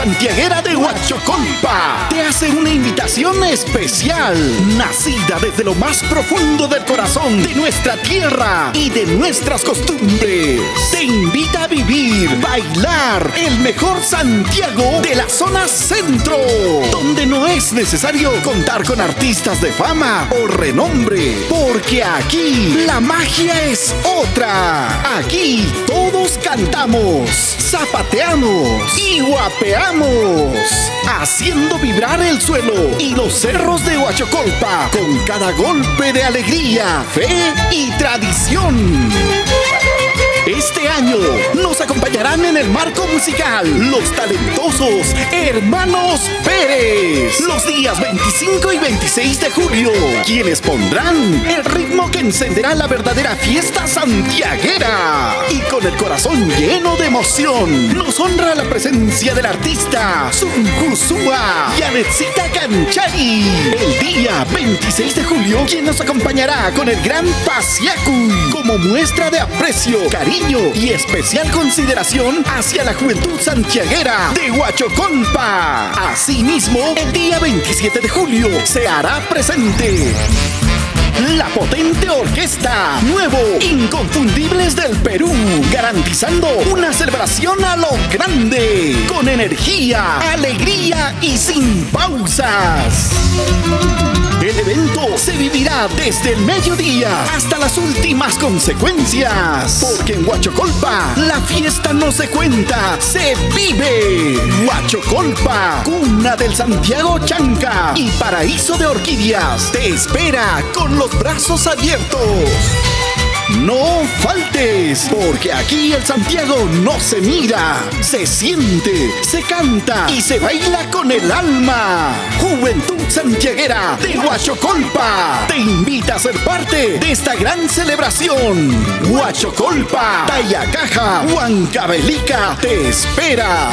Santiaguera de Huachocolpa te hace una invitación especial, nacida desde lo más profundo del corazón de nuestra tierra y de nuestras costumbres. Te invita a vivir, bailar el mejor Santiago de la zona centro, donde no es necesario contar con artistas de fama o renombre, porque aquí la magia es otra. Aquí todos cantamos, zapateamos y guapeamos, haciendo vibrar el suelo y los cerros de Huachocolpa con cada golpe de alegría, fe y tradición. Este año nos acompañarán en el marco musical los talentosos Hermanos Pérez, los días 25 y 26 de julio, quienes pondrán el ritmo que encenderá la verdadera fiesta santiaguera. Y con el corazón lleno de emoción, nos honra la presencia del artista Sunjusua y Anexita Canchari. El día 26 de julio, quien nos acompañará con el gran Pasiacuy, como muestra de aprecio, cariño y especial consideración hacia la juventud santiaguera de Huachocolpa. Asimismo, el día 27 de julio se hará presente la potente orquesta Nuevo Inconfundibles del Perú, garantizando una celebración a lo grande, con energía, alegría y sin pausas. El evento se vivirá desde el mediodía hasta las últimas consecuencias, porque en Huachocolpa la fiesta no se cuenta, se vive. Huachocolpa, cuna del Santiago Chanca y paraíso de orquídeas, te espera con los brazos abiertos. No faltes, porque aquí el Santiago no se mira, se siente, se canta y se baila con el alma. Juventud Santiaguera de Huachocolpa te invita a ser parte de esta gran celebración. Huachocolpa, Tayacaja, Huancavelica te espera.